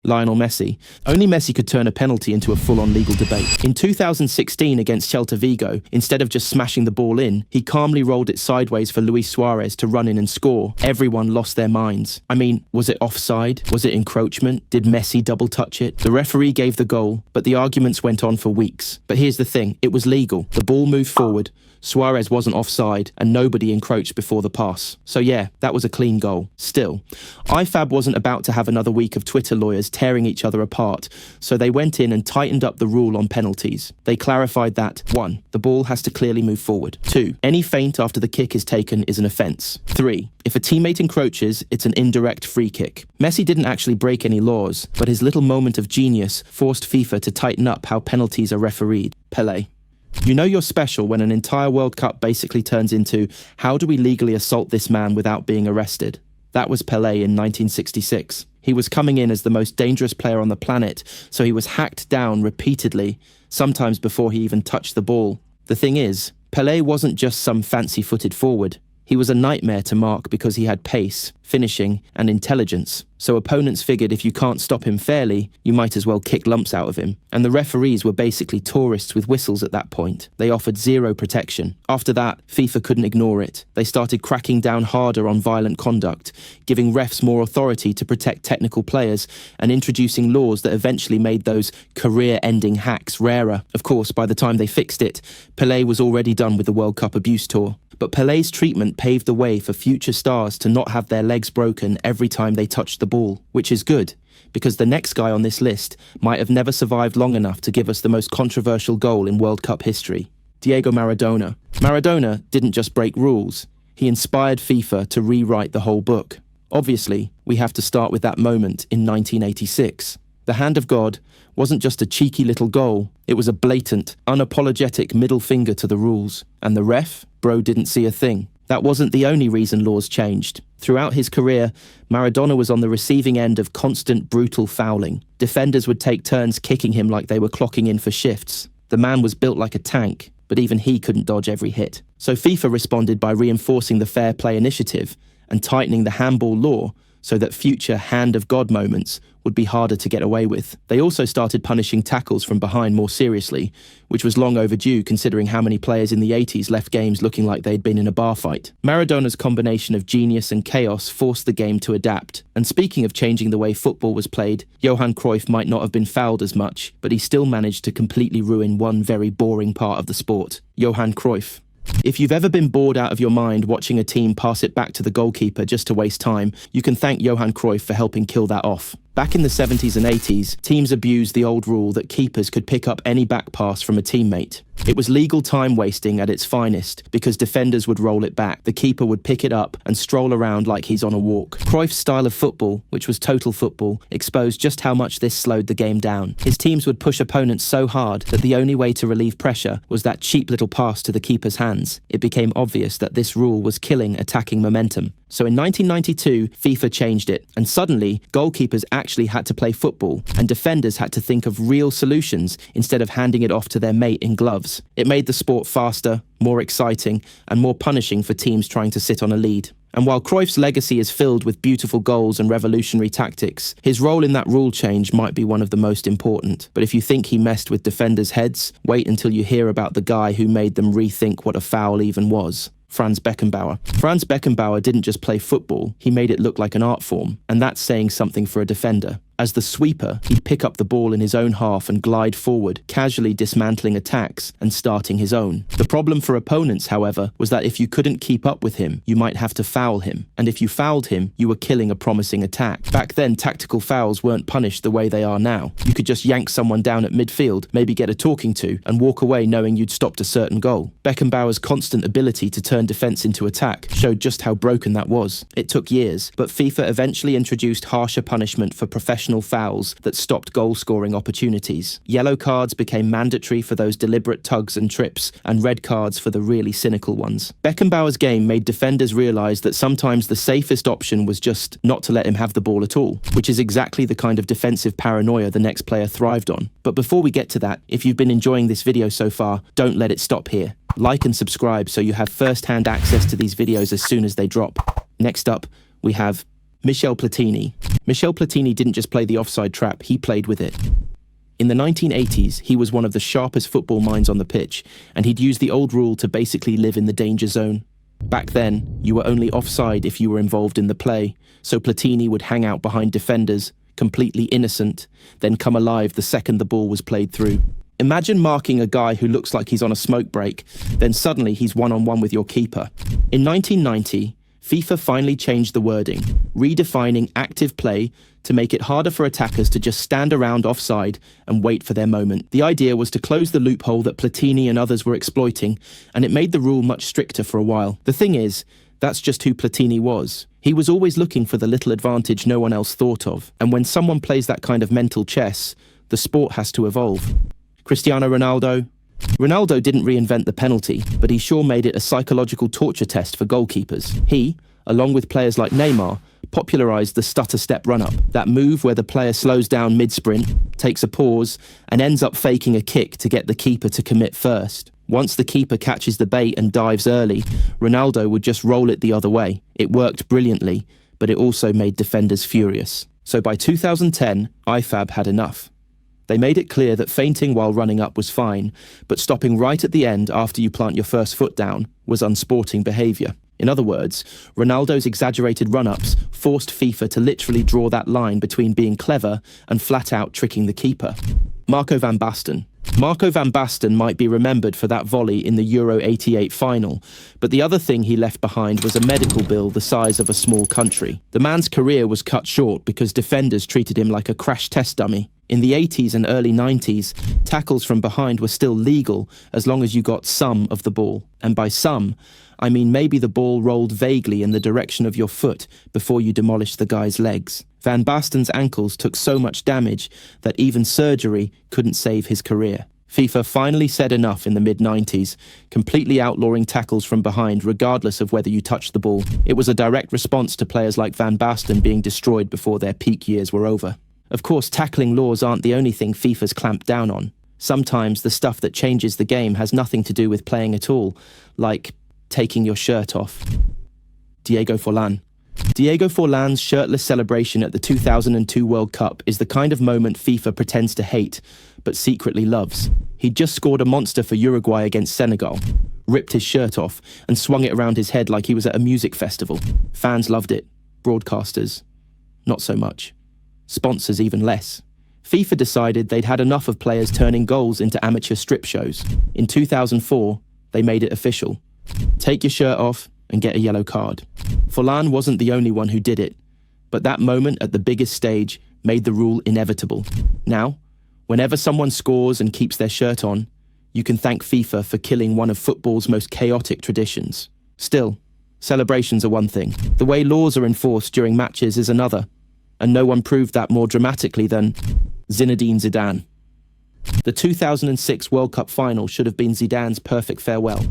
Lionel Messi. Only Messi could turn a penalty into a full-on legal debate. In 2016 against Celta Vigo, instead of just smashing the ball in, he calmly rolled it sideways for Luis Suarez to run in and score. Everyone lost their minds. I mean, was it offside? Was it encroachment? Did Messi double touch it? The referee gave the goal, but the arguments went on for weeks. But here's the thing, it was legal. The ball moved forward, Suarez wasn't offside, and nobody encroached before the pass. So yeah, that was a clean goal. Still, IFAB wasn't about to have another week of Twitter lawyers tearing each other apart, so they went in and tightened up the rule on penalties. They clarified that 1. The ball has to clearly move forward. 2. Any feint after the kick is taken is an offence. 3. If a teammate encroaches, it's an indirect free kick. Messi didn't actually break any laws, but his little moment of genius forced FIFA to tighten up how penalties are refereed. Pele. You know you're special when an entire World Cup basically turns into, how do we legally assault this man without being arrested? That was Pelé in 1966. He was coming in as the most dangerous player on the planet, so he was hacked down repeatedly, sometimes before he even touched the ball. The thing is, Pelé wasn't just some fancy-footed forward. He was a nightmare to mark because he had pace, finishing, and intelligence. So opponents figured if you can't stop him fairly, you might as well kick lumps out of him. And the referees were basically tourists with whistles at that point. They offered zero protection. After that, FIFA couldn't ignore it. They started cracking down harder on violent conduct, giving refs more authority to protect technical players, and introducing laws that eventually made those career-ending hacks rarer. Of course, by the time they fixed it, Pelé was already done with the World Cup abuse tour. But Pelé's treatment paved the way for future stars to not have their legs broken every time they touched the ball, which is good, because the next guy on this list might have never survived long enough to give us the most controversial goal in World Cup history. Diego Maradona. Maradona didn't just break rules, he inspired FIFA to rewrite the whole book. Obviously, we have to start with that moment in 1986. The Hand of God wasn't just a cheeky little goal, it was a blatant, unapologetic middle finger to the rules. And the ref? Bro didn't see a thing. That wasn't the only reason laws changed. Throughout his career, Maradona was on the receiving end of constant brutal fouling. Defenders would take turns kicking him like they were clocking in for shifts. The man was built like a tank, but even he couldn't dodge every hit. So FIFA responded by reinforcing the fair play initiative and tightening the handball law so that future Hand of God moments would be harder to get away with. They also started punishing tackles from behind more seriously, which was long overdue considering how many players in the 80s left games looking like they'd been in a bar fight. Maradona's combination of genius and chaos forced the game to adapt. And speaking of changing the way football was played, Johan Cruyff might not have been fouled as much, but he still managed to completely ruin one very boring part of the sport. Johan Cruyff. If you've ever been bored out of your mind watching a team pass it back to the goalkeeper just to waste time, you can thank Johan Cruyff for helping kill that off. Back in the 70s and 80s, teams abused the old rule that keepers could pick up any back pass from a teammate. It was legal time wasting at its finest because defenders would roll it back, the keeper would pick it up and stroll around like he's on a walk. Cruyff's style of football, which was total football, exposed just how much this slowed the game down. His teams would push opponents so hard that the only way to relieve pressure was that cheap little pass to the keeper's hands. It became obvious that this rule was killing attacking momentum. So in 1992, FIFA changed it, and suddenly, goalkeepers actually had to play football, and defenders had to think of real solutions instead of handing it off to their mate in gloves. It made the sport faster, more exciting, and more punishing for teams trying to sit on a lead. And while Cruyff's legacy is filled with beautiful goals and revolutionary tactics, his role in that rule change might be one of the most important. But if you think he messed with defenders' heads, wait until you hear about the guy who made them rethink what a foul even was. Franz Beckenbauer. Franz Beckenbauer didn't just play football, he made it look like an art form, and that's saying something for a defender. As the sweeper, he'd pick up the ball in his own half and glide forward, casually dismantling attacks and starting his own. The problem for opponents, however, was that if you couldn't keep up with him, you might have to foul him. And if you fouled him, you were killing a promising attack. Back then, tactical fouls weren't punished the way they are now. You could just yank someone down at midfield, maybe get a talking to, and walk away knowing you'd stopped a certain goal. Beckenbauer's constant ability to turn defense into attack showed just how broken that was. It took years, but FIFA eventually introduced harsher punishment for professional fouls that stopped goal-scoring opportunities. Yellow cards became mandatory for those deliberate tugs and trips, and red cards for the really cynical ones. Beckenbauer's game made defenders realise that sometimes the safest option was just not to let him have the ball at all, which is exactly the kind of defensive paranoia the next player thrived on. But before we get to that, if you've been enjoying this video so far, don't let it stop here. Like and subscribe so you have first-hand access to these videos as soon as they drop. Next up, we have Michel Platini. Michel Platini didn't just play the offside trap, he played with it. In the 1980s, he was one of the sharpest football minds on the pitch, and he'd used the old rule to basically live in the danger zone. Back then, you were only offside if you were involved in the play, so Platini would hang out behind defenders, completely innocent, then come alive the second the ball was played through. Imagine marking a guy who looks like he's on a smoke break, then suddenly he's one-on-one with your keeper. In 1990, FIFA finally changed the wording, redefining active play to make it harder for attackers to just stand around offside and wait for their moment. The idea was to close the loophole that Platini and others were exploiting, and it made the rule much stricter for a while. The thing is, that's just who Platini was. He was always looking for the little advantage no one else thought of, and when someone plays that kind of mental chess, the sport has to evolve. Cristiano Ronaldo? Ronaldo didn't reinvent the penalty, but he sure made it a psychological torture test for goalkeepers. He, along with players like Neymar, popularized the stutter step run-up, that move where the player slows down mid-sprint, takes a pause, and ends up faking a kick to get the keeper to commit first. Once the keeper catches the bait and dives early, Ronaldo would just roll it the other way. It worked brilliantly, but it also made defenders furious. So by 2010, IFAB had enough. They made it clear that feinting while running up was fine, but stopping right at the end after you plant your first foot down was unsporting behaviour. In other words, Ronaldo's exaggerated run-ups forced FIFA to literally draw that line between being clever and flat-out tricking the keeper. Marco van Basten. Marco van Basten might be remembered for that volley in the Euro '88 final, but the other thing he left behind was a medical bill the size of a small country. The man's career was cut short because defenders treated him like a crash test dummy. In the 80s and early 90s, tackles from behind were still legal as long as you got some of the ball. And by some, I mean maybe the ball rolled vaguely in the direction of your foot before you demolished the guy's legs. Van Basten's ankles took so much damage that even surgery couldn't save his career. FIFA finally said enough in the mid-90s, completely outlawing tackles from behind regardless of whether you touched the ball. It was a direct response to players like Van Basten being destroyed before their peak years were over. Of course, tackling laws aren't the only thing FIFA's clamped down on. Sometimes the stuff that changes the game has nothing to do with playing at all, like taking your shirt off. Diego Forlan. Diego Forlan's shirtless celebration at the 2002 World Cup is the kind of moment FIFA pretends to hate, but secretly loves. He'd just scored a monster for Uruguay against Senegal, ripped his shirt off, and swung it around his head like he was at a music festival. Fans loved it. Broadcasters, not so much. Sponsors even less. FIFA decided they'd had enough of players turning goals into amateur strip shows. In 2004, they made it official. Take your shirt off and get a yellow card. Forlan wasn't the only one who did it, but that moment at the biggest stage made the rule inevitable. Now, whenever someone scores and keeps their shirt on, you can thank FIFA for killing one of football's most chaotic traditions. Still, celebrations are one thing. The way laws are enforced during matches is another, and no one proved that more dramatically than Zinedine Zidane. The 2006 World Cup final should have been Zidane's perfect farewell.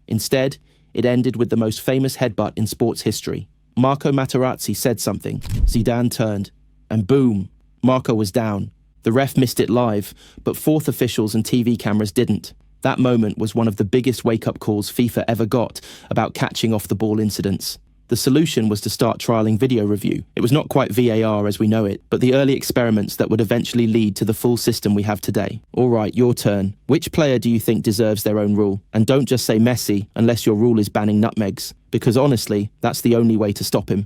Instead, it ended with the most famous headbutt in sports history. Marco Materazzi said something, Zidane turned, and boom, Marco was down. The ref missed it live, but fourth officials and TV cameras didn't. That moment was one of the biggest wake-up calls FIFA ever got about catching off the ball incidents. The solution was to start trialling video review. It was not quite VAR as we know it, but the early experiments that would eventually lead to the full system we have today. All right, your turn. Which player do you think deserves their own rule? And don't just say Messi unless your rule is banning nutmegs, because honestly, that's the only way to stop him.